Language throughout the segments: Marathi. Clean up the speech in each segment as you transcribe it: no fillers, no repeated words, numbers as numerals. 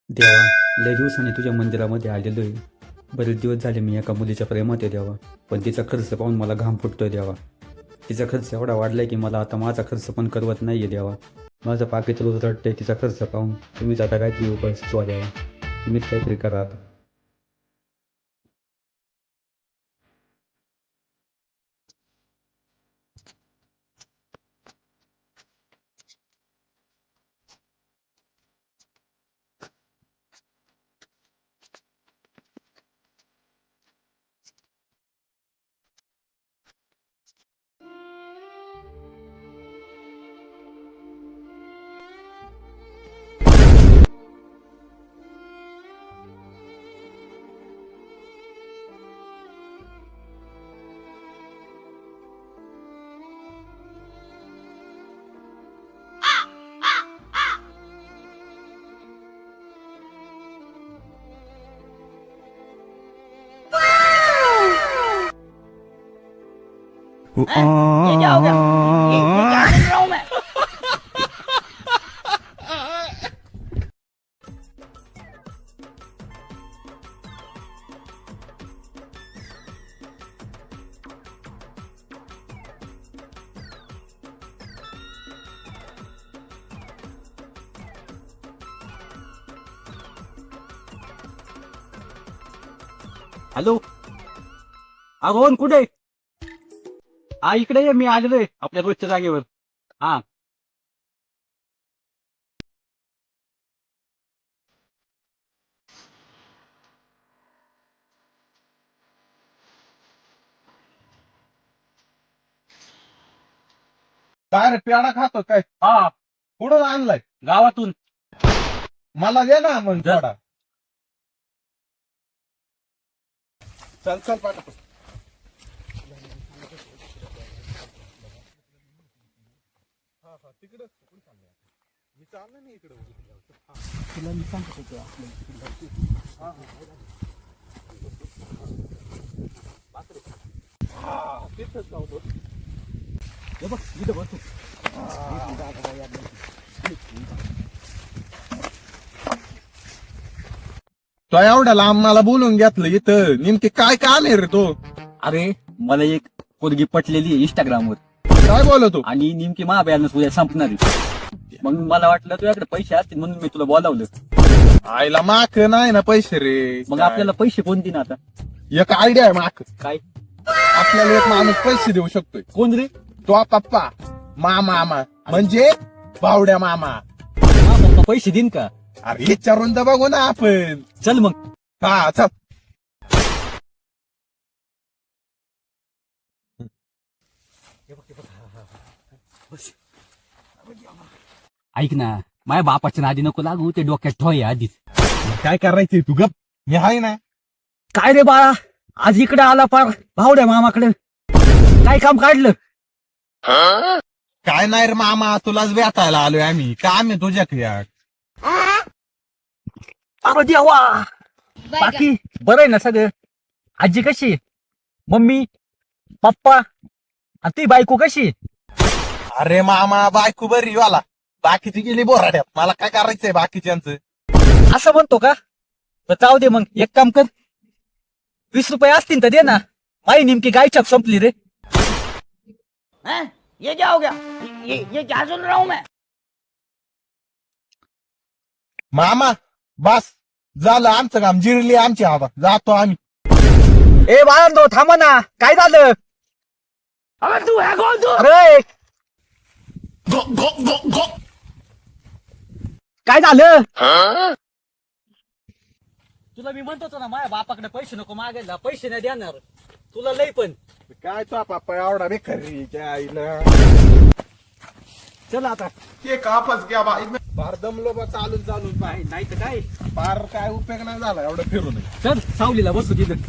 देवा, लय दिवसांनी तुझ्या मंदिरामध्ये आलेलो आहे. बरेच दिवस झाले मी एका मुलीच्या प्रेमात आहे देवा. पण तिचा खर्च पाहून मला घाम फुटतोय देवा. तिचा खर्च एवढा वाढलाय की मला आता माझा खर्च पण करवत नाहीये देवा. माझं पाकिट रोज रडतंय तिचा खर्च पाहून. तुम्हीच आता काहीतरी उपाय सुचवा देवा. तुम्हीच काहीतरी करा आता. ये क्या हो गया? ये क्या सुन रहा हूँ मैं? हॅलो. रोहन कुठे आहे? हा, इकडे ये, मी आलेलो आहे आपल्या रोजच्या जागेवर. हा. काय रे पेढा खातो काय? हा, कुठून आणलाय? गावातून. मला दे ना मग दे. थोडा. चल चल पाठवतो. तिकडे मी चाललो नाही इकडे. तुला मी सांगत होतो तिथंच जाऊ. हे बघ, इथं बसतो. तो एवढ्या लांब मला बोलून घेतलं इथं नेमके काय काम आहे रे तो? अरे, मला एक पोरगी पटलेली आहे इंस्टाग्रामवर काय बोलतो? आणि नेमकी मा बॅलन्स उद्या संपणार आहे. मग मला वाटलं तुझ्याकडे पैसे असतील म्हणून मी तुला बोलावलं. आईला माक नाही ना पैसे रे. मग आपल्याला पैसे कोण देईन आता? एक आयडिया आहे माक. काय? आपल्याला एक माणूस पैसे देऊ शकतोय. कोण रे? तो पप्पा मामा म्हणजे बावड्या मामा. हा, पप्पा पैसे देईन का? अरे विचारून तर बघू ना आपण. चल मग. हा चल. ऐक ना, माझ्या बापाच्या नादी नको लागू, ते डोक्यात ठोय आधीच. काय करायचंय तू गप? मी आहे ना. काय रे बाळा, आज इकडे आला पार भावड्या मामाकडे. काय काम काढलं? काय नाही रे मामा, तुलाच भेटायला आलोय आम्ही. काम आहे तुझ्याकडे यार. अरे देवा. बाकी बरं आहे ना सगळं? आजी कशी? मम्मी पप्पा आणि ती बायको कशी? अरे मामा बायको बरी वाला. बाकीची गेली बोराड्यात. मला काय करायचंय बाकीच्यांचं? असं म्हणतो का? तर जाऊ दे मग, एक काम कर, 20 रुपये असतील तर दे ना. माई नेमकी गायछाप संपली रे. हैं? ये क्या हो गया? ये क्या सुन रहा हूँ मैं? मामा बस झालं आमचं काम. जिरली आमची हवा. जातो आम्ही. ए बाळांनो, थांबा ना. काय झालं? अबे तू है कौन तू? अरे काय झालं? तुला मी म्हणतोच ना, माझ्या बापाकडे पैसे नको मागायला. पैसे नाही देणार तुला लई. पण काय तो पप्पा एवढा बेकारी त्या आईला. चल आता. ते कापच घ्या बाई. फार दमलो बा चालून चालून बाई. नाही तर काय. फार काय उपयोग नाही झाला एवढं फिरून. चल सावलीला बसू तिथं.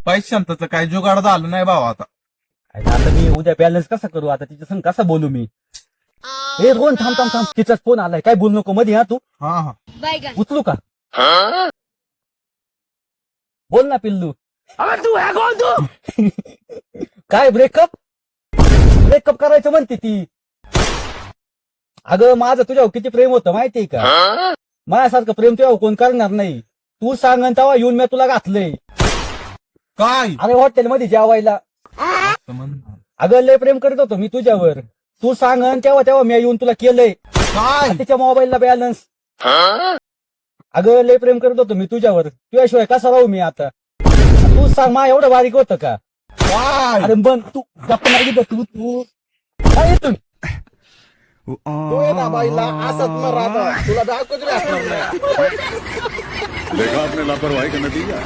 पैशांचं काय जुगाड झालं नाही भाऊ आता. आता मी उद्या बॅलन्स कसा करू? आता तिच्या संग कसा बोलू मी? हे रोहन, थांब थांब थांब, तिचाच फोन आलाय. काय बोलू नको मध्ये. हा, तू हा हा. उचलू का? बोल ना पिल्लू. अबे तू है कौन तू? काय ब्रेकअप? ब्रेकअप करायचं म्हणते ती. अगं माझं तुझ्यावर किती प्रेम होतं माहितीये का? माझ्यासारखं प्रेम तेव्हा कोण करणार नाही. तू सांग आणि तेव्हा येऊन मी तुला घातलंय. काय अरे हॉटेलमध्ये जेवायला. अगं लय प्रेम करत होतो मी तुझ्यावर. तू सांग आणि तेव्हा मी येऊन तुला केलंय. काय तिच्या मोबाईलला बॅलन्स. अगं लय प्रेम करत होतो मी तुझ्यावर. तुझ्याशिवाय कसा राहू मी आता. तू सांग मा एवढं बारीक होतं का. काय अरे बन तू गप्प नाही बघ तू काय येतो. तू ये ना बाईला असंच मग राहता तुला बायकोच भेटणार नाही. देखा आपने लापरवाही का नतीजा